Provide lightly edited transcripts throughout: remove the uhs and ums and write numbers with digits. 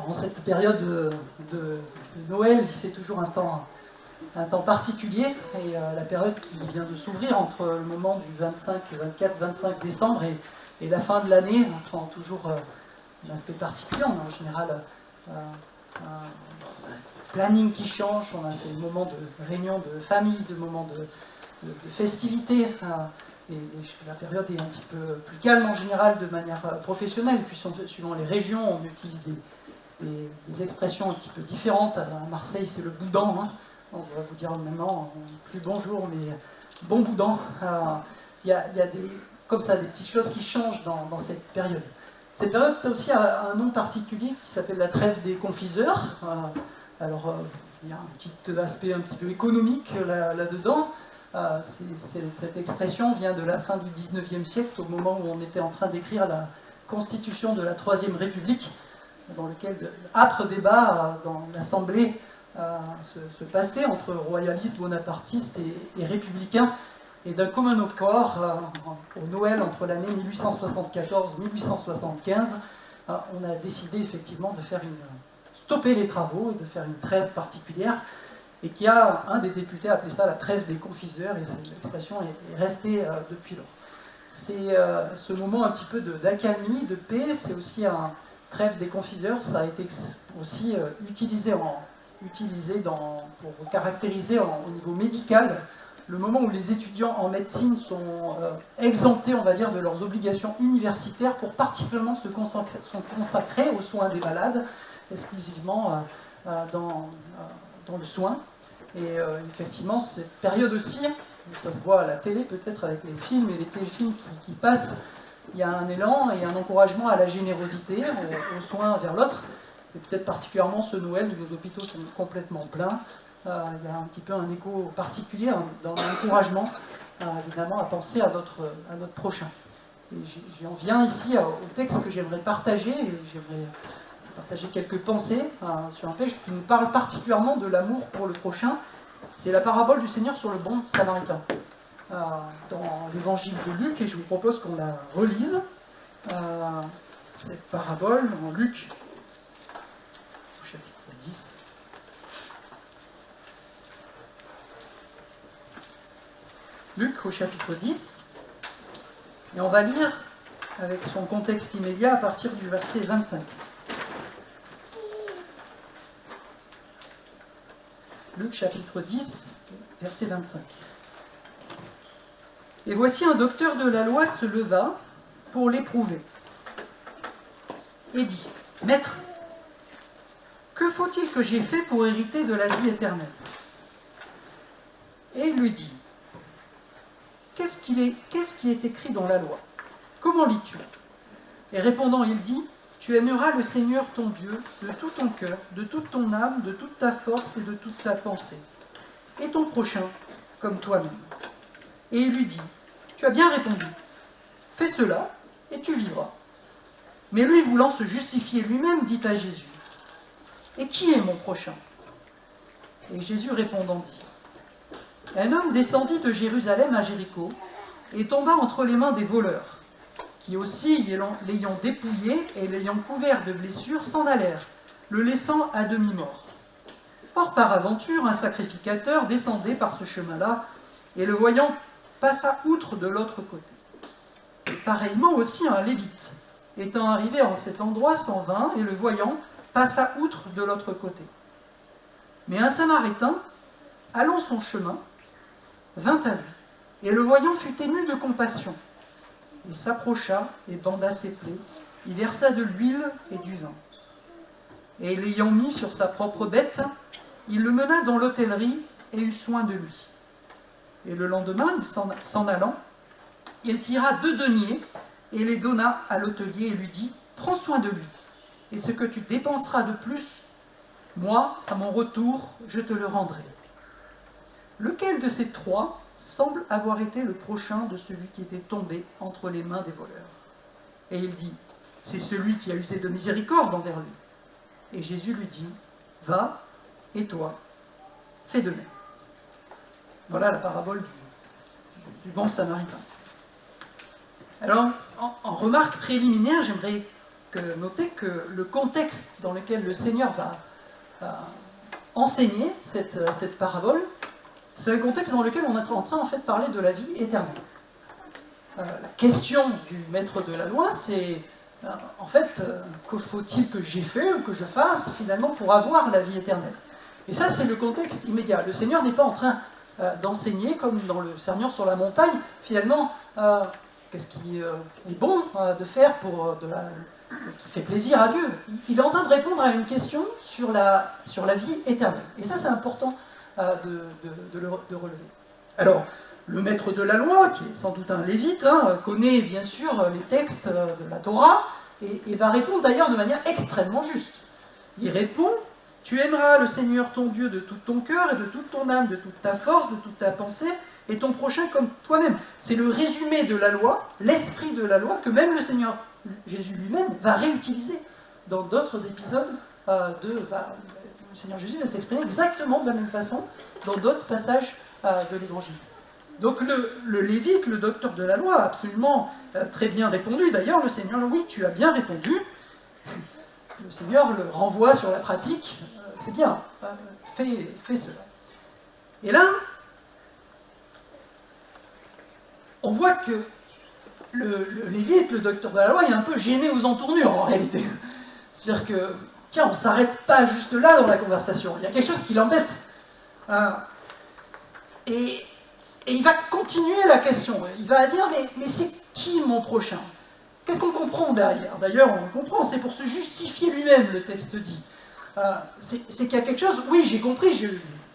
En cette période de Noël, c'est toujours un temps particulier, et la période qui vient de s'ouvrir entre le moment du 24-25 décembre et la fin de l'année prend toujours un aspect particulier. On a en général un planning qui change, on a des moments de réunion de famille, des moments de festivités. Et la période est un petit peu plus calme en général de manière professionnelle, puis suivant les régions, on utilise des expressions un petit peu différentes. À Marseille, c'est le boudin, hein. On va vous dire maintenant, plus bonjour, mais bon boudin. Il y a comme ça des petites choses qui changent dans cette période. Cette période a aussi un nom particulier qui s'appelle la trêve des confiseurs. Alors, il y a un petit aspect un petit peu économique là-dedans. Cette expression vient de la fin du XIXe siècle, au moment où on était en train d'écrire la constitution de la Troisième République, dans lequel âpre débat dans l'Assemblée se passait entre royalistes, bonapartistes et républicains. Et d'un commun accord, au Noël, entre l'année 1874-1875, on a décidé effectivement de stopper les travaux et de faire une trêve particulière. Et qui a un des députés appelé ça la trêve des confiseurs, et l'expression est restée depuis lors. C'est ce moment un petit peu d'accalmie, de paix, c'est aussi un trêve des confiseurs, ça a été aussi utilisé pour caractériser au niveau médical le moment où les étudiants en médecine sont exemptés, on va dire, de leurs obligations universitaires pour particulièrement se consacrer aux soins des malades, exclusivement dans le soin. Et effectivement, cette période aussi, ça se voit à la télé peut-être avec les films et les téléfilms qui passent, il y a un élan et un encouragement à la générosité, aux soins vers l'autre. Et peut-être particulièrement ce Noël où nos hôpitaux sont complètement pleins. Il y a un petit peu un écho particulier dans l'encouragement, évidemment, à penser à notre prochain. Et j'en viens ici au texte que j'aimerais partager, et j'aimerais partager quelques pensées sur un texte qui nous parle particulièrement de l'amour pour le prochain. C'est la parabole du Seigneur sur le bon samaritain, dans l'évangile de Luc, et je vous propose qu'on la relise, cette parabole en Luc, au chapitre 10. Luc au chapitre 10, et on va lire avec son contexte immédiat à partir du verset 25. Luc chapitre 10, verset 25. Et voici un docteur de la loi se leva pour l'éprouver et dit : Maître, que faut-il que j'aie fait pour hériter de la vie éternelle ? Et il lui dit : Qu'est-ce qui est écrit dans la loi ? Comment lis-tu ? Et répondant, il dit : Tu aimeras le Seigneur ton Dieu de tout ton cœur, de toute ton âme, de toute ta force et de toute ta pensée, et ton prochain comme toi-même. Et il lui dit : Tu as bien répondu, fais cela et tu vivras. Mais lui, voulant se justifier lui-même, dit à Jésus : Et qui est mon prochain ? Et Jésus répondant dit : Un homme descendit de Jérusalem à Jéricho et tomba entre les mains des voleurs, qui aussi, l'ayant dépouillé et l'ayant couvert de blessures, s'en allèrent, le laissant à demi-mort. Or, par aventure, un sacrificateur descendait par ce chemin-là, et le voyant, passa outre de l'autre côté. Et pareillement aussi un lévite, étant arrivé en cet endroit, s'en vint, et le voyant, passa outre de l'autre côté. Mais un samaritain, allant son chemin, vint à lui, et le voyant fut ému de compassion. Il s'approcha et banda ses plaies, y versa de l'huile et du vin. Et l'ayant mis sur sa propre bête, il le mena dans l'hôtellerie et eut soin de lui. Et le lendemain, s'en allant, il tira 2 deniers et les donna à l'hôtelier et lui dit : Prends soin de lui, et ce que tu dépenseras de plus, moi, à mon retour, je te le rendrai. Lequel de ces 3 semble avoir été le prochain de celui qui était tombé entre les mains des voleurs ? Et il dit : C'est celui qui a usé de miséricorde envers lui. Et Jésus lui dit : Va, et toi, fais de même. Voilà la parabole du bon samaritain. Alors, en remarque préliminaire, j'aimerais noter que le contexte dans lequel le Seigneur va enseigner cette parabole, c'est le contexte dans lequel on est en train en fait de parler de la vie éternelle. La question du maître de la loi, c'est en fait, que faut-il que j'ai fait ou que je fasse finalement pour avoir la vie éternelle? Et ça, c'est le contexte immédiat. Le Seigneur n'est pas en train d'enseigner, comme dans le Sermon sur la montagne, finalement, qu'est-ce qui est bon de faire qui fait plaisir à Dieu. Il est en train de répondre à une question sur la vie éternelle. Et ça, c'est important de relever. Alors, le maître de la loi, qui est sans doute un lévite, connaît bien sûr les textes de la Torah, et va répondre d'ailleurs de manière extrêmement juste. Il répond: tu aimeras le Seigneur ton Dieu de tout ton cœur et de toute ton âme, de toute ta force, de toute ta pensée, et ton prochain comme toi-même. C'est le résumé de la loi, l'esprit de la loi, que même le Seigneur Jésus lui-même va réutiliser dans d'autres épisodes le Seigneur Jésus va s'exprimer exactement de la même façon dans d'autres passages de l'Évangile. Donc le Lévite, le docteur de la loi, a absolument très bien répondu. D'ailleurs, le Seigneur, oui, tu as bien répondu. Le Seigneur le renvoie sur la pratique. C'est bien, fais cela. Et là, on voit que le Lévite, le docteur de la loi, est un peu gêné aux entournures en réalité. C'est-à-dire que, tiens, on ne s'arrête pas juste là dans la conversation. Il y a quelque chose qui l'embête. Et il va continuer la question. Il va dire, mais c'est qui mon prochain? Qu'est-ce qu'on comprend derrière? D'ailleurs, on comprend, c'est pour se justifier lui-même, le texte dit. C'est qu'il y a quelque chose, oui, j'ai compris,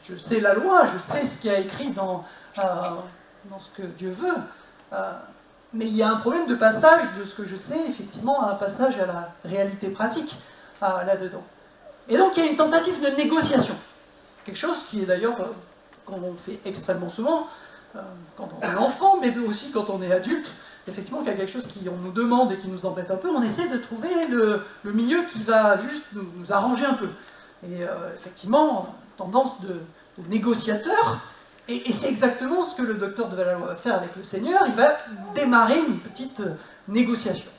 je sais la loi, je sais ce qu'il y a écrit dans ce que Dieu veut, mais il y a un problème de passage de ce que je sais, effectivement, à un passage à la réalité pratique là-dedans. Et donc, il y a une tentative de négociation. Quelque chose qui est d'ailleurs, qu'on fait extrêmement souvent, quand on est enfant, mais aussi quand on est adulte, effectivement, qu'il y a quelque chose qu'on nous demande et qui nous embête un peu, on essaie de trouver le milieu qui va juste nous arranger un peu. Et effectivement, tendance de négociateur, et c'est exactement ce que le docteur de la loi va faire avec le Seigneur. Il va démarrer une petite négociation.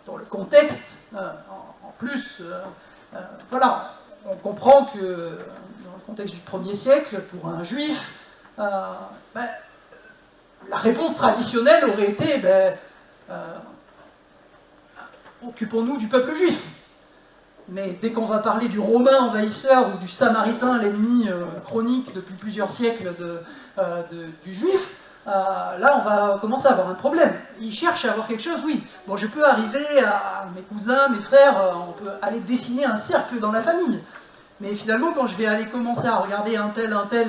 Dans le contexte, en plus, voilà, on comprend que dans le contexte du 1er siècle, pour un juif, la réponse traditionnelle aurait été occupons-nous du peuple juif. Mais dès qu'on va parler du Romain envahisseur ou du Samaritain, l'ennemi chronique depuis plusieurs siècles du Juif, là on va commencer à avoir un problème. Il cherche à avoir quelque chose, oui. Bon, je peux arriver à mes cousins, mes frères, on peut aller dessiner un cercle dans la famille. Mais finalement, quand je vais aller commencer à regarder un tel,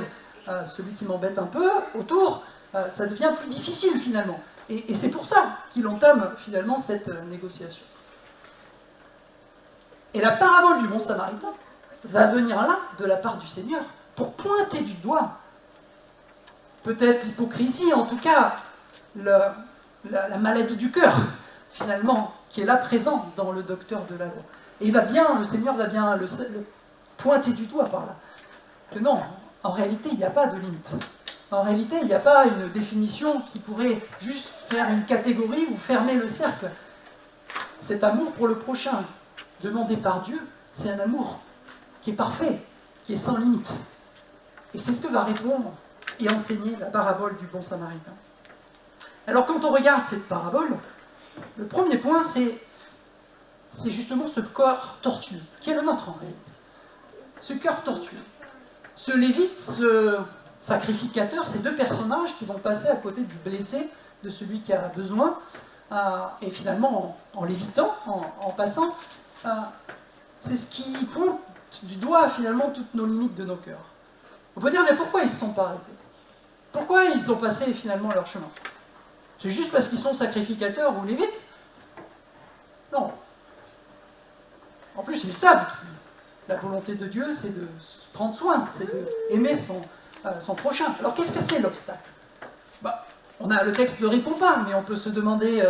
celui qui m'embête un peu autour, ça devient plus difficile finalement. Et c'est pour ça qu'il entame finalement cette négociation. Et la parabole du bon samaritain va venir là, de la part du Seigneur, pour pointer du doigt, peut-être l'hypocrisie, en tout cas la maladie du cœur, finalement, qui est là présente dans le docteur de la loi. Et le Seigneur va bien le pointer du doigt par là. Que non, en réalité, il n'y a pas de limite. En réalité, il n'y a pas une définition qui pourrait juste faire une catégorie ou fermer le cercle. Cet amour pour le prochain, demandé par Dieu, c'est un amour qui est parfait, qui est sans limite. Et c'est ce que va répondre et enseigner la parabole du bon samaritain. Alors quand on regarde cette parabole, le premier point, c'est justement ce corps tortueux, qui est le nôtre en réalité. Ce cœur tortueux. Ce lévite, ce sacrificateur, ces deux personnages qui vont passer à côté du blessé, de celui qui a besoin, et finalement, en lévitant, en passant, c'est ce qui pointe du doigt finalement toutes nos limites de nos cœurs. On peut dire, mais pourquoi ils ne se sont pas arrêtés? Pourquoi ils ont passé finalement leur chemin? C'est juste parce qu'ils sont sacrificateurs ou lévites? Non. En plus, ils savent que la volonté de Dieu, c'est de prendre soin, c'est d'aimer son prochain. Alors qu'est-ce que c'est l'obstacle? Le texte ne répond pas, mais on peut se demander,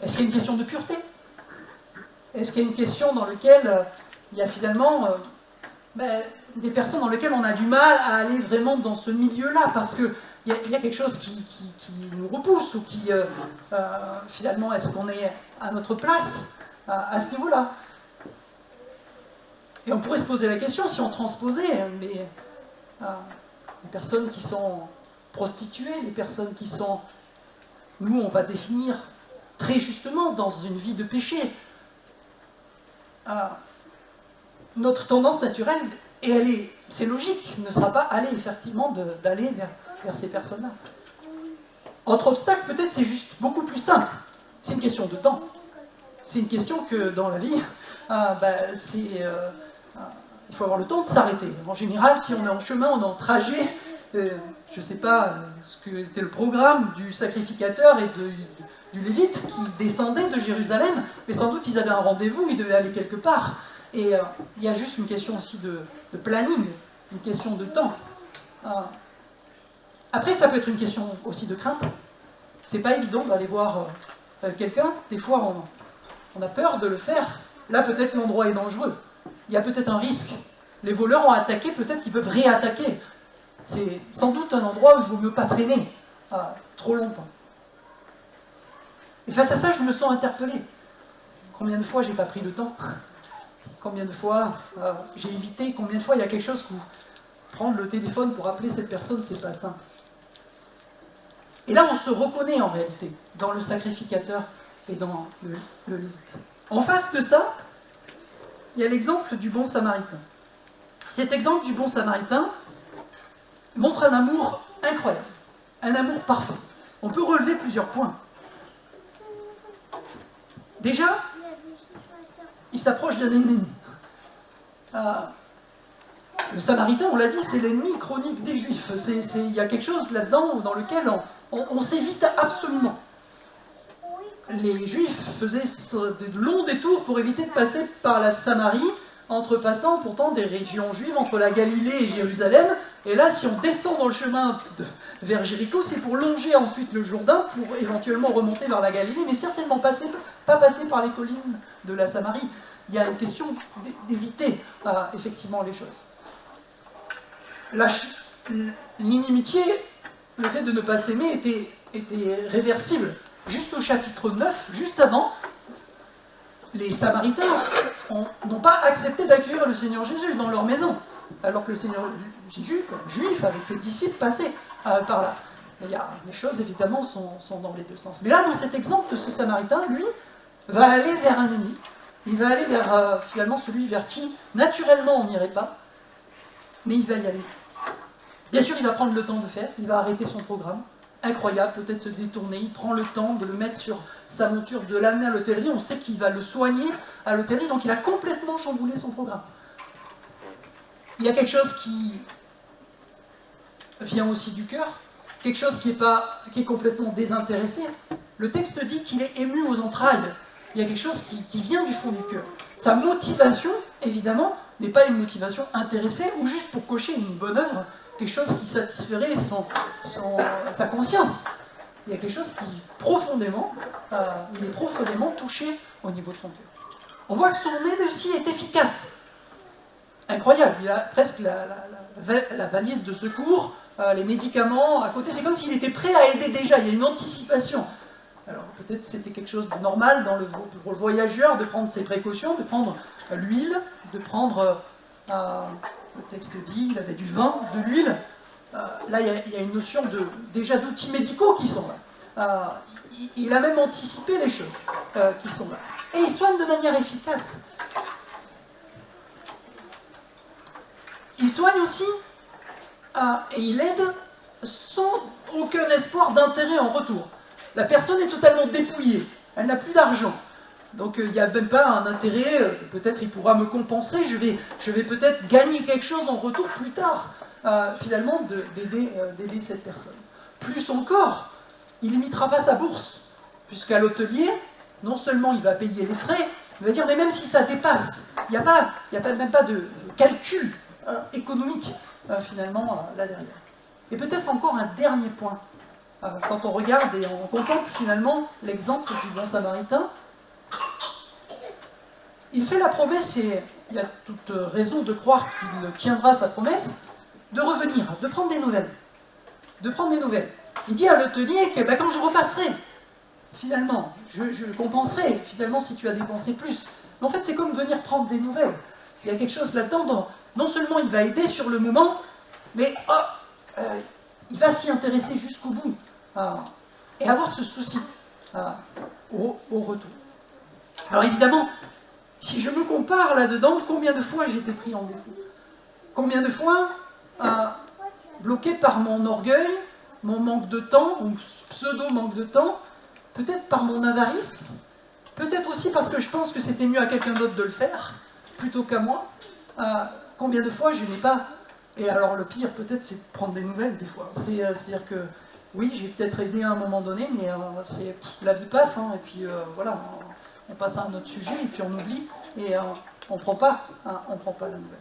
est-ce qu'il y a une question de pureté? Est-ce qu'il y a une question dans laquelle il y a finalement des personnes dans lesquelles on a du mal à aller vraiment dans ce milieu-là, parce qu'il y a quelque chose qui nous repousse, ou qui, finalement, est-ce qu'on est à notre place à ce niveau-là. Et on pourrait se poser la question, si on transposait, mais les personnes qui sont prostituées, les personnes qui sont, nous on va définir très justement dans une vie de péché, notre tendance naturelle, et c'est logique, ne sera pas aller effectivement d'aller vers ces personnes-là. Autre obstacle, peut-être, c'est juste beaucoup plus simple. C'est une question de temps. C'est une question que dans la vie, il faut avoir le temps de s'arrêter. En général, si on est en chemin, on est en trajet, je ne sais pas ce que était le programme du sacrificateur et du Lévite qui descendait de Jérusalem, mais sans doute ils avaient un rendez-vous, ils devaient aller quelque part. Et il y a juste une question aussi de planning, une question de temps. Après, ça peut être une question aussi de crainte. C'est pas évident d'aller voir quelqu'un. Des fois, on a peur de le faire. Là, peut-être l'endroit est dangereux. Il y a peut-être un risque. Les voleurs ont attaqué, peut-être qu'ils peuvent réattaquer. C'est sans doute un endroit où il ne vaut mieux pas traîner trop longtemps. Et face à ça, je me sens interpellé. Combien de fois j'ai pas pris le temps? Combien de fois j'ai évité? Combien de fois il y a quelque chose où prendre le téléphone pour appeler cette personne, c'est pas simple. Et là, on se reconnaît en réalité dans le sacrificateur et dans le Lévite. En face de ça, il y a l'exemple du bon samaritain. Cet exemple du bon samaritain montre un amour incroyable, un amour parfait. On peut relever plusieurs points. Déjà, il s'approche d'un ennemi. Le samaritain, on l'a dit, c'est l'ennemi chronique des Juifs. Il y a quelque chose là-dedans dans lequel on s'évite absolument. Les Juifs faisaient de longs détours pour éviter de passer par la Samarie, entrepassant pourtant des régions juives entre la Galilée et Jérusalem. Et là, si on descend dans le chemin vers Jéricho, c'est pour longer ensuite le Jourdain, pour éventuellement remonter vers la Galilée, mais certainement pas passer par les collines de la Samarie. Il y a une question d'éviter effectivement les choses. L'inimitié, le fait de ne pas s'aimer, était réversible. Juste au chapitre 9, juste avant, les Samaritains n'ont pas accepté d'accueillir le Seigneur Jésus dans leur maison, alors que le Seigneur Jésus, comme juif, avec ses disciples, passait par là. Les choses, évidemment, sont dans les deux sens. Mais là, dans cet exemple de ce Samaritain, lui, va aller vers un ennemi. Il va aller vers, finalement, celui vers qui, naturellement, on n'irait pas, mais il va y aller. Bien sûr, il va prendre le temps de faire, il va arrêter son programme. Incroyable, peut-être se détourner, il prend le temps de le mettre sur sa monture, de l'amener à l'hôtellerie, on sait qu'il va le soigner à l'hôtellerie, donc il a complètement chamboulé son programme. Il y a quelque chose qui vient aussi du cœur, quelque chose qui est complètement désintéressé. Le texte dit qu'il est ému aux entrailles, il y a quelque chose qui vient du fond du cœur. Sa motivation, évidemment, n'est pas une motivation intéressée ou juste pour cocher une bonne œuvre, quelque chose qui satisferait sa conscience. Il y a quelque chose qui il est profondément touché au niveau de son cœur. On voit que son aide aussi est efficace. Incroyable, il a presque la valise de secours, les médicaments à côté. C'est comme s'il était prêt à aider déjà, il y a une anticipation. Alors peut-être c'était quelque chose de normal pour le voyageur de prendre ses précautions, de prendre l'huile, de prendre... le texte dit, il avait du vin, de l'huile. Là, il y a une notion déjà d'outils médicaux qui sont là. Il a même anticipé les choses qui sont là. Et il soigne de manière efficace. Il soigne aussi et il aide sans aucun espoir d'intérêt en retour. La personne est totalement dépouillée, elle n'a plus d'argent. Donc il n'y a même pas un intérêt, peut-être il pourra me compenser, je vais peut-être gagner quelque chose en retour plus tard, finalement, d'aider cette personne. Plus encore, il n'imitera pas sa bourse, puisqu'à l'hôtelier, non seulement il va payer les frais, il va dire, mais même si ça dépasse, il n'y a même pas de calcul économique, finalement, là derrière. Et peut-être encore un dernier point, quand on regarde et on contemple finalement l'exemple du bon samaritain, il fait la promesse, et il y a toute raison de croire qu'il tiendra sa promesse, de revenir, de prendre des nouvelles. De prendre des nouvelles. Il dit à l'hôtelier que quand je repasserai, finalement, je compenserai, finalement, si tu as dépensé plus. Mais en fait, c'est comme venir prendre des nouvelles. Il y a quelque chose là-dedans, non seulement il va aider sur le moment, mais il va s'y intéresser jusqu'au bout, et avoir ce souci au retour. Alors évidemment, si je me compare là-dedans, combien de fois j'ai été pris en défaut? Combien de fois, bloqué par mon orgueil, mon manque de temps, ou pseudo-manque de temps, peut-être par mon avarice, peut-être aussi parce que je pense que c'était mieux à quelqu'un d'autre de le faire, plutôt qu'à moi. Combien de fois je n'ai pas... Et alors le pire, peut-être, c'est prendre des nouvelles, des fois. C'est-à-dire que, oui, j'ai peut-être aidé à un moment donné, mais la vie passe, et puis voilà, on passe à un autre sujet, et puis on oublie, et on ne prend pas la nouvelle.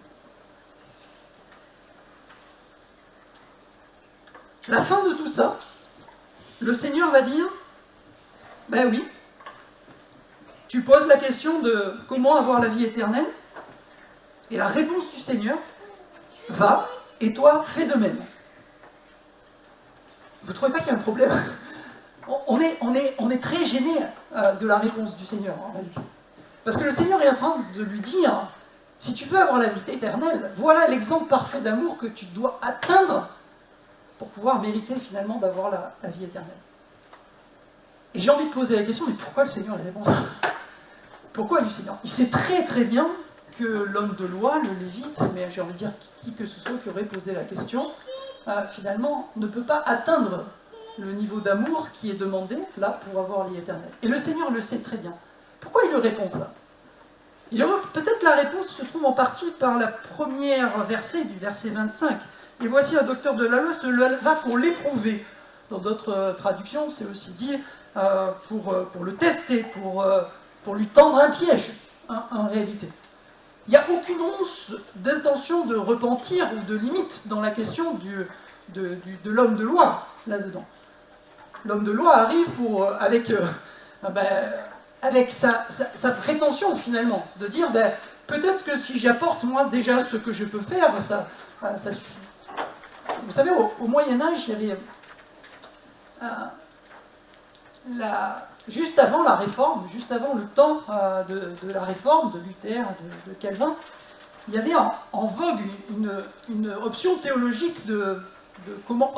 La fin de tout ça, le Seigneur va dire, ben oui, tu poses la question de comment avoir la vie éternelle, et la réponse du Seigneur, va, et toi, fais de même. Vous ne trouvez pas qu'il y a un problème? on est très gêné de la réponse du Seigneur, en réalité. Parce que le Seigneur est en train de lui dire, si tu veux avoir la vie éternelle, voilà l'exemple parfait d'amour que tu dois atteindre pour pouvoir mériter finalement d'avoir la vie éternelle. Et j'ai envie de poser la question, mais pourquoi le Seigneur répond ça? Pourquoi le Seigneur? Il sait très très bien que l'homme de loi, le lévite, mais j'ai envie de dire qui que ce soit qui aurait posé la question, finalement ne peut pas atteindre le niveau d'amour qui est demandé là pour avoir la vie éternelle. Et le Seigneur le sait très bien. Pourquoi il lui répond ça? Peut-être la réponse se trouve en partie par la première verset du verset 25. Et voici un docteur de la loi se leva pour l'éprouver. Dans d'autres traductions, c'est aussi dit pour le tester, pour lui tendre un piège, en réalité. Il n'y a aucune once d'intention de repentir ou de limite dans la question de l'homme de loi, là-dedans. L'homme de loi arrive avec sa prétention, finalement, de dire, peut-être que si j'apporte, moi, déjà ce que je peux faire, ça suffit. Vous savez, au Moyen-Âge, il y avait... juste avant la Réforme, juste avant le temps de la Réforme, de Luther, de Calvin, il y avait en vogue une option théologique de comment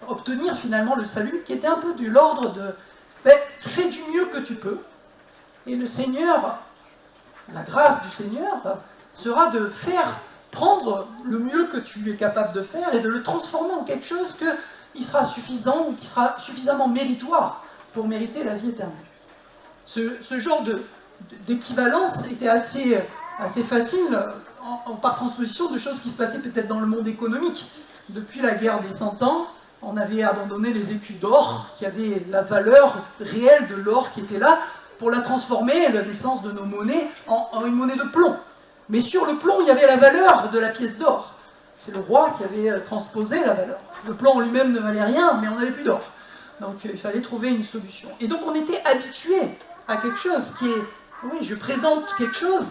obtenir finalement le salut, qui était un peu de l'ordre de fais du mieux que tu peux, et le Seigneur, la grâce du Seigneur, sera de faire prendre le mieux que tu es capable de faire et de le transformer en quelque chose qui sera suffisant ou qui sera suffisamment méritoire pour mériter la vie éternelle. Ce genre d'équivalence était assez facile par transposition de choses qui se passaient peut-être dans le monde économique. Depuis la guerre des 100 ans, on avait abandonné les écus d'or, qui avaient la valeur réelle de l'or qui était là, pour la transformer, la naissance de nos monnaies, en une monnaie de plomb. Mais sur le plomb, il y avait la valeur de la pièce d'or. C'est le roi qui avait transposé la valeur. Le plomb en lui-même ne valait rien, mais on n'avait plus d'or. Donc il fallait trouver une solution. Et donc on était habitué à quelque chose qui est, oui, je présente quelque chose,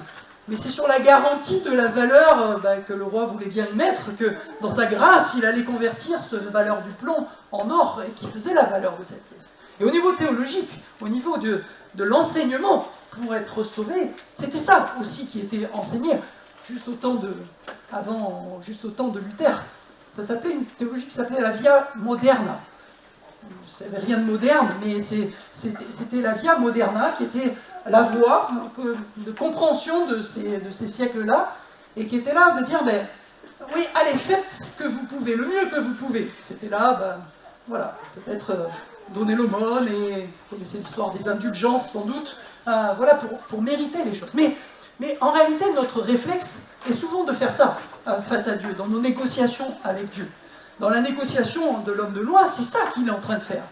mais c'est sur la garantie de la valeur que le roi voulait bien y mettre, que dans sa grâce, il allait convertir cette valeur du plomb en or, et qui faisait la valeur de cette pièce. Et au niveau théologique, au niveau de l'enseignement, pour être sauvé, c'était ça aussi qui était enseigné, juste au temps de Luther. Ça s'appelait une théologie qui s'appelait la Via Moderna. Ça n'avait rien de moderne, mais c'était la Via Moderna qui était la voie de compréhension de ces siècles-là, et qui était là de dire, oui, allez, faites ce que vous pouvez, le mieux que vous pouvez. C'était là, voilà, peut-être donner l'aumône, et vous connaissez l'histoire des indulgences sans doute, voilà, pour mériter les choses. Mais en réalité, notre réflexe est souvent de faire ça face à Dieu, dans nos négociations avec Dieu. Dans la négociation de l'homme de loi, c'est ça qu'il est en train de faire.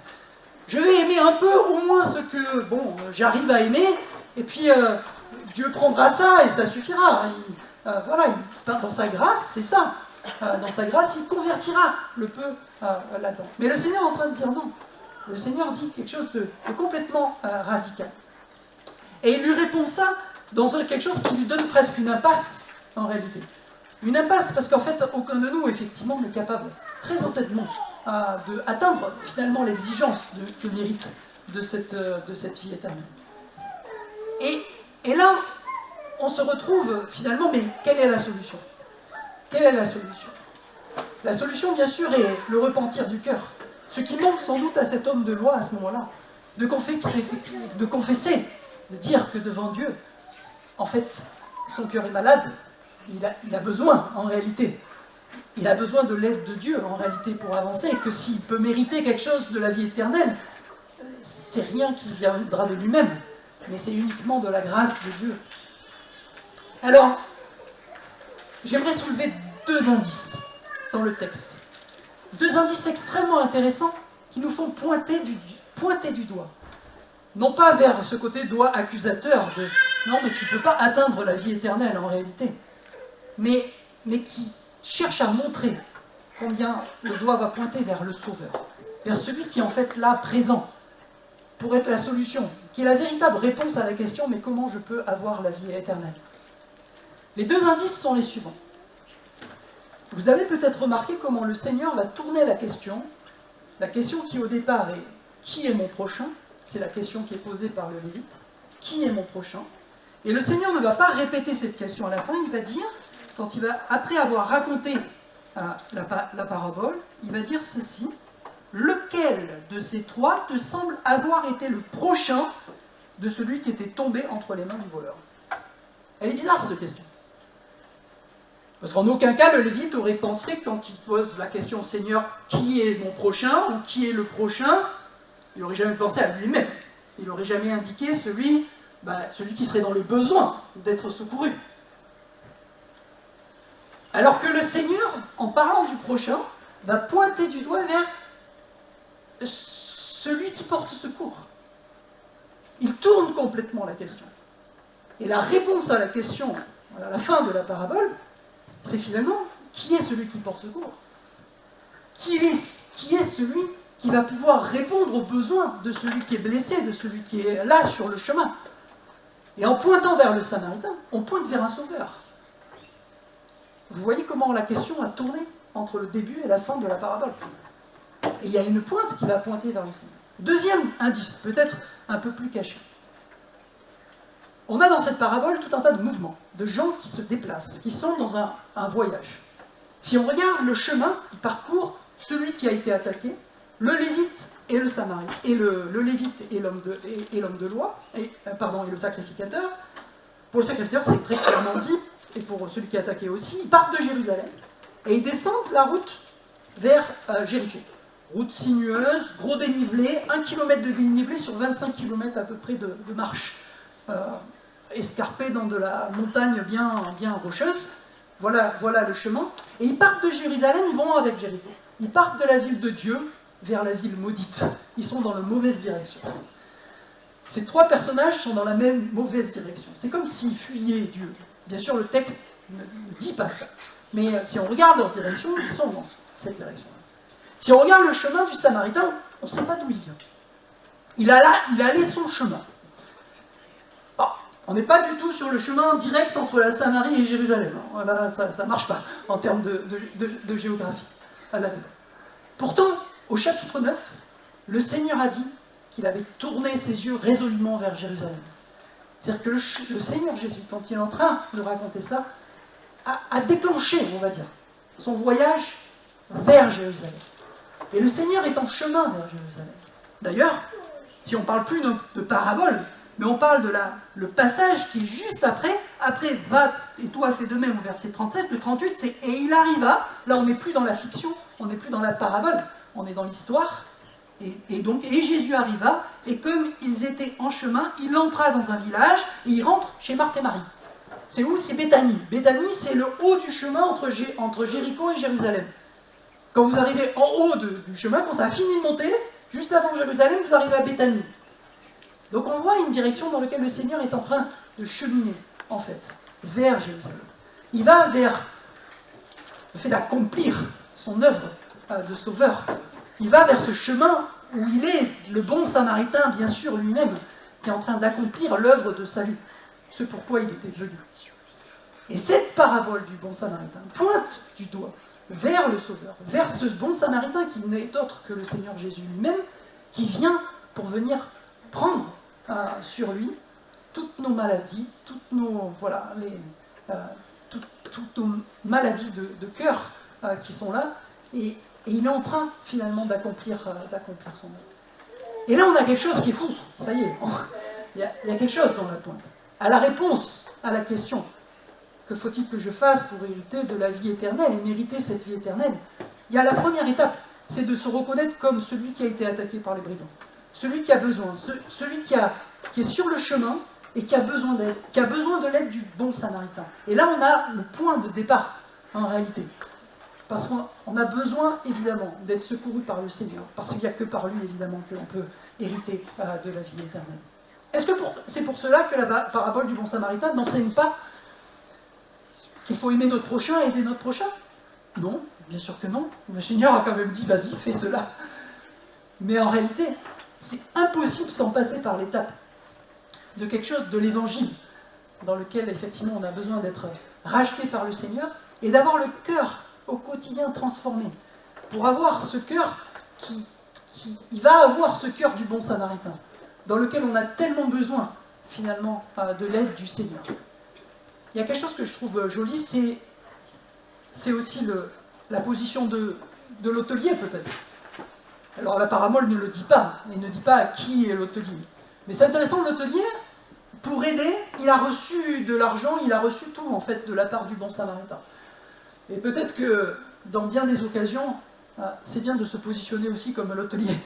Je vais aimer un peu, au moins ce que j'arrive à aimer, et puis Dieu prendra ça et ça suffira. Dans sa grâce, c'est ça. Dans sa grâce, il convertira le peu là-dedans. Mais le Seigneur est en train de dire non. Le Seigneur dit quelque chose de complètement radical. Et il lui répond ça dans quelque chose qui lui donne presque une impasse, en réalité. Une impasse, parce qu'en fait, aucun de nous, effectivement, n'est capable, très honnêtement, d'atteindre, finalement, l'exigence de mérite de cette vie éternelle. Et là, on se retrouve finalement, mais quelle est la solution? Quelle est la solution? La solution, bien sûr, est le repentir du cœur. Ce qui manque sans doute à cet homme de loi à ce moment-là, de confesser, de dire que devant Dieu, en fait, son cœur est malade, il a besoin, en réalité. Il a besoin de l'aide de Dieu, en réalité, pour avancer, et que s'il peut mériter quelque chose de la vie éternelle, c'est rien qui viendra de lui-même, mais c'est uniquement de la grâce de Dieu. Alors, j'aimerais soulever 2 indices dans le texte. 2 indices extrêmement intéressants qui nous font pointer du doigt. Non pas vers ce côté doigt accusateur de « non, mais tu ne peux pas atteindre la vie éternelle en réalité », mais qui cherche à montrer combien le doigt va pointer vers le Sauveur, vers celui qui est en fait là, présent, pour être la solution, qui est la véritable réponse à la question « mais comment je peux avoir la vie éternelle ?» Les 2 indices sont les suivants. Vous avez peut-être remarqué comment le Seigneur va tourner la question qui au départ est « qui est mon prochain ?» C'est la question qui est posée par le Lévite. « Qui est mon prochain ?» Et le Seigneur ne va pas répéter cette question à la fin, il va dire, après avoir raconté la parabole, il va dire ceci: « Lequel de ces 3 te semble avoir été le prochain de celui qui était tombé entre les mains du voleur ?» Elle est bizarre cette question. Parce qu'en aucun cas, le Lévite aurait pensé, quand il pose la question au Seigneur, qui est mon prochain, ou qui est le prochain, il n'aurait jamais pensé à lui-même. Il n'aurait jamais indiqué celui qui serait dans le besoin d'être secouru. Alors que le Seigneur, en parlant du prochain, va pointer du doigt vers celui qui porte secours. Il tourne complètement la question. Et la réponse à la question, à la fin de la parabole, c'est finalement, qui est celui qui porte secours? Qui est celui qui va pouvoir répondre aux besoins de celui qui est blessé, de celui qui est là sur le chemin? Et en pointant vers le Samaritain, on pointe vers un sauveur. Vous voyez comment la question a tourné entre le début et la fin de la parabole. Et il y a une pointe qui va pointer vers le Seigneur. Deuxième indice, peut-être un peu plus caché. On a dans cette parabole tout un tas de mouvements, de gens qui se déplacent, qui sont dans un voyage. Si on regarde le chemin qui parcourt celui qui a été attaqué, le Lévite et le Samaritain, et le Lévite et l'homme de loi, et le sacrificateur. Pour le sacrificateur, c'est très clairement dit, et pour celui qui est attaqué aussi, ils partent de Jérusalem et ils descendent la route vers Jéricho. Route sinueuse, gros dénivelé, 1 km de dénivelé sur 25 km à peu près de marche. Escarpé dans de la montagne bien rocheuse. Voilà le chemin. Et ils partent de Jérusalem, ils vont avec Jéricho. Ils partent de la ville de Dieu vers la ville maudite. Ils sont dans la mauvaise direction. Ces 3 personnages sont dans la même mauvaise direction. C'est comme s'ils fuyaient Dieu. Bien sûr, le texte ne dit pas ça. Mais si on regarde leur direction, ils sont dans cette direction. Si on regarde le chemin du Samaritain, on ne sait pas d'où il vient. Il allait son chemin. On n'est pas du tout sur le chemin direct entre la Samarie et Jérusalem. Là, ça ne marche pas en termes de géographie. Pourtant, au chapitre 9, le Seigneur a dit qu'il avait tourné ses yeux résolument vers Jérusalem. C'est-à-dire que le Seigneur Jésus, quand il est en train de raconter ça, a déclenché, on va dire, son voyage vers Jérusalem. Et le Seigneur est en chemin vers Jérusalem. D'ailleurs, si on ne parle plus de parabole, mais on parle de le passage qui est juste après va, et toi fait de même au verset 37, le 38, c'est « et il arriva », là on n'est plus dans la fiction, on n'est plus dans la parabole, on est dans l'histoire, et Jésus arriva, et comme ils étaient en chemin, il entra dans un village, et il rentre chez Marthe et Marie. C'est où? C'est Béthanie. Béthanie, c'est le haut du chemin entre Jéricho et Jérusalem. Quand vous arrivez en haut du chemin, quand ça a fini de monter, juste avant Jérusalem, vous arrivez à Béthanie. Donc on voit une direction dans laquelle le Seigneur est en train de cheminer, en fait, vers Jérusalem. Il va vers le fait d'accomplir son œuvre de sauveur. Il va vers ce chemin où il est le bon Samaritain, bien sûr, lui-même, qui est en train d'accomplir l'œuvre de salut, ce pourquoi il était venu. Et cette parabole du bon Samaritain pointe du doigt vers le Sauveur, vers ce bon Samaritain qui n'est autre que le Seigneur Jésus lui-même, qui vient pour venir prendre sur lui toutes nos maladies, toutes nos, voilà, toutes nos maladies de cœur qui sont là, et il est en train finalement d'accomplir son œuvre. Et là on a quelque chose qui est fou, ça y est, il y a quelque chose dans la pointe. À la réponse à la question, que faut-il que je fasse pour hériter de la vie éternelle et mériter cette vie éternelle, il y a la première étape, c'est de se reconnaître comme celui qui a été attaqué par les brigands, celui qui a besoin, celui qui est sur le chemin et qui a besoin d'aide, qui a besoin de l'aide du bon samaritain. Et là on a le point de départ en réalité. Parce qu'on a besoin, évidemment, d'être secouru par le Seigneur, parce qu'il n'y a que par lui, évidemment, que l'on peut hériter de la vie éternelle. Est-ce que c'est pour cela que la parabole du bon samaritain n'enseigne pas qu'il faut aimer notre prochain et aider notre prochain? Non, bien sûr que non. Le Seigneur a quand même dit, vas-y, fais cela. Mais en réalité, c'est impossible sans passer par l'étape de quelque chose de l'évangile, dans lequel, effectivement, on a besoin d'être racheté par le Seigneur et d'avoir le cœur au quotidien transformé, pour avoir ce cœur il va avoir ce cœur du bon samaritain, dans lequel on a tellement besoin, finalement, de l'aide du Seigneur. Il y a quelque chose que je trouve joli, c'est aussi la position de l'hôtelier, peut-être. Alors la parabole ne le dit pas, il ne dit pas qui est l'hôtelier. Mais c'est intéressant, l'hôtelier, pour aider, il a reçu de l'argent, il a reçu tout, en fait, de la part du bon samaritain. Et peut-être que, dans bien des occasions, c'est bien de se positionner aussi comme l'hôtelier.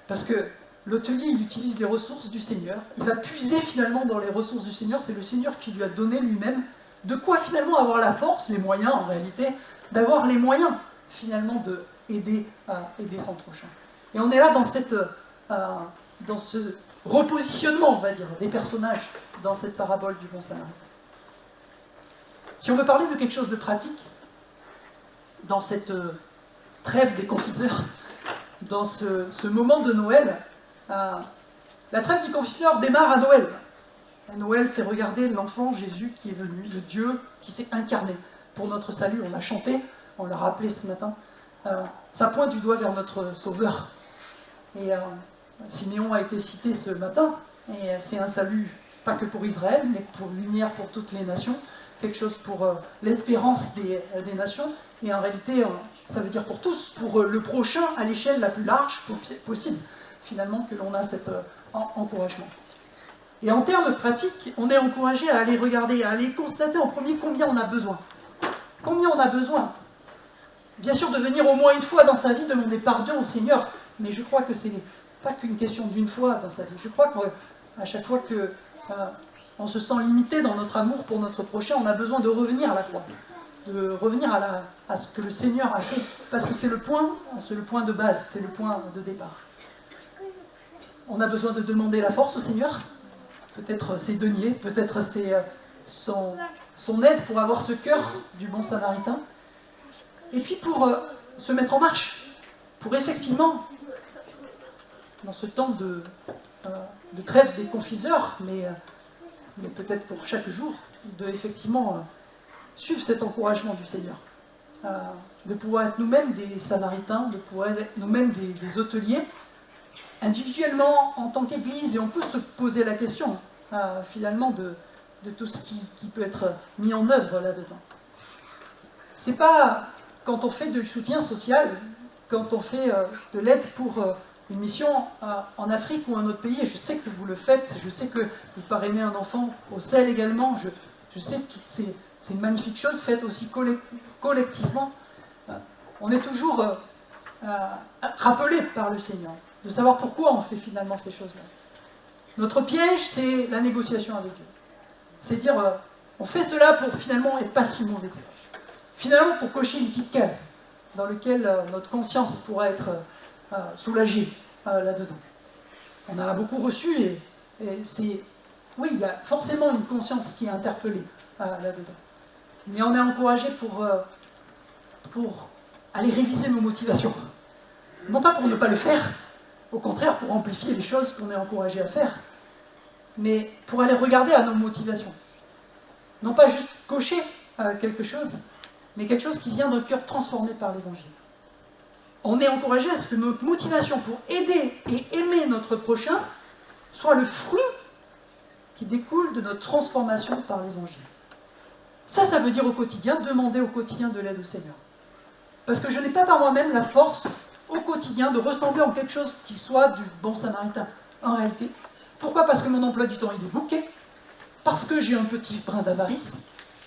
Parce que l'hôtelier, il utilise les ressources du Seigneur. Il va puiser finalement dans les ressources du Seigneur. C'est le Seigneur qui lui a donné lui-même de quoi finalement avoir la force, les moyens en réalité, d'avoir les moyens finalement d'aider son prochain. Et on est là dans ce repositionnement, on va dire, des personnages dans cette parabole du bon samaritain. Si on veut parler de quelque chose de pratique, dans cette trêve des confiseurs, dans ce moment de Noël, la trêve des confiseurs démarre à Noël. À Noël, c'est regarder l'enfant Jésus qui est venu, le Dieu qui s'est incarné pour notre salut. On l'a chanté, on l'a rappelé ce matin. Ça pointe du doigt vers notre Sauveur. Et Siméon a été cité ce matin, et c'est un salut, pas que pour Israël, mais pour lumière pour toutes les nations, quelque chose pour l'espérance des nations. Et en réalité, ça veut dire pour tous, pour le prochain à l'échelle la plus large possible, finalement, que l'on a cet encouragement. Et en termes pratiques, on est encouragé à aller regarder, à aller constater en premier combien on a besoin. Combien on a besoin. Bien sûr, de venir au moins une fois dans sa vie demander pardon au Seigneur, mais je crois que ce n'est pas qu'une question d'une fois dans sa vie. Je crois qu'à chaque fois qu'on se sent limité dans notre amour pour notre prochain, on a besoin de revenir à la croix. De revenir à ce que le Seigneur a fait, parce que c'est le point de base, c'est le point de départ. On a besoin de demander la force au Seigneur, peut-être ses deniers, peut-être son aide pour avoir ce cœur du bon samaritain, et puis pour se mettre en marche, pour effectivement, dans ce temps de trêve des confiseurs, mais peut-être pour chaque jour, de effectivement suivre cet encouragement du Seigneur, de pouvoir être nous-mêmes des samaritains, de pouvoir être nous-mêmes des hôteliers, individuellement en tant qu'Église, et on peut se poser la question finalement de tout ce qui peut être mis en œuvre là-dedans. C'est pas quand on fait du soutien social, quand on fait de l'aide pour une mission en Afrique ou un autre pays, et je sais que vous le faites, je sais que vous parrainez un enfant au sel également, je sais toutes ces magnifiques choses faites aussi collectivement. On est toujours rappelé par le Seigneur de savoir pourquoi on fait finalement ces choses-là. Notre piège, c'est la négociation avec Dieu. C'est dire, on fait cela pour finalement être pas si mauvais que ça. Finalement, pour cocher une petite case dans laquelle notre conscience pourra être soulagée là-dedans. On a beaucoup reçu et c'est... Oui, il y a forcément une conscience qui est interpellée là-dedans. Mais on est encouragé pour aller réviser nos motivations. Non pas pour ne pas le faire, au contraire pour amplifier les choses qu'on est encouragé à faire, mais pour aller regarder à nos motivations. Non pas juste cocher quelque chose, mais quelque chose qui vient d'un cœur transformé par l'Évangile. on est encouragé à ce que notre motivation pour aider et aimer notre prochain soit le fruit qui découle de notre transformation par l'Évangile. Ça veut dire au quotidien, demander au quotidien de l'aide au Seigneur. Parce que je n'ai pas par moi-même la force au quotidien de ressembler en quelque chose qui soit du bon samaritain, en réalité. Pourquoi? Parce que mon emploi du temps il est bouqué, parce que j'ai un petit brin d'avarice,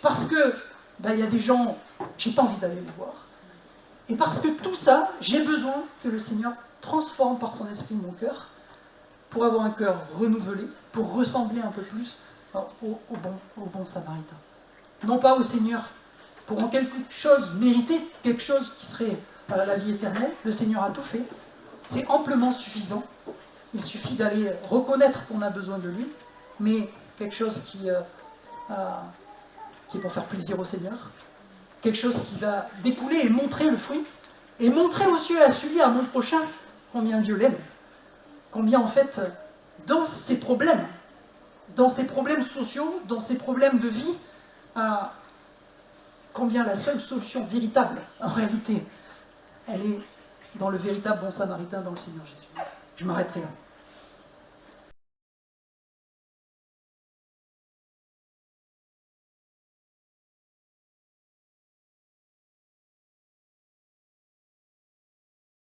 parce que il y a des gens, j'ai pas envie d'aller les voir. Et parce que tout ça, j'ai besoin que le Seigneur transforme par son esprit mon cœur, pour avoir un cœur renouvelé, pour ressembler un peu plus au bon samaritain. Non pas au Seigneur, pour en quelque chose mériter, quelque chose qui serait la vie éternelle. Le Seigneur a tout fait, c'est amplement suffisant. Il suffit d'aller reconnaître qu'on a besoin de lui, mais quelque chose qui est pour faire plaisir au Seigneur, quelque chose qui va découler et montrer le fruit, et montrer aussi à celui, à mon prochain, combien Dieu l'aime, combien en fait, dans ses problèmes sociaux, dans ses problèmes de vie, combien la seule solution véritable, en réalité, elle est dans le véritable bon samaritain, dans le Seigneur Jésus. Je m'arrêterai là.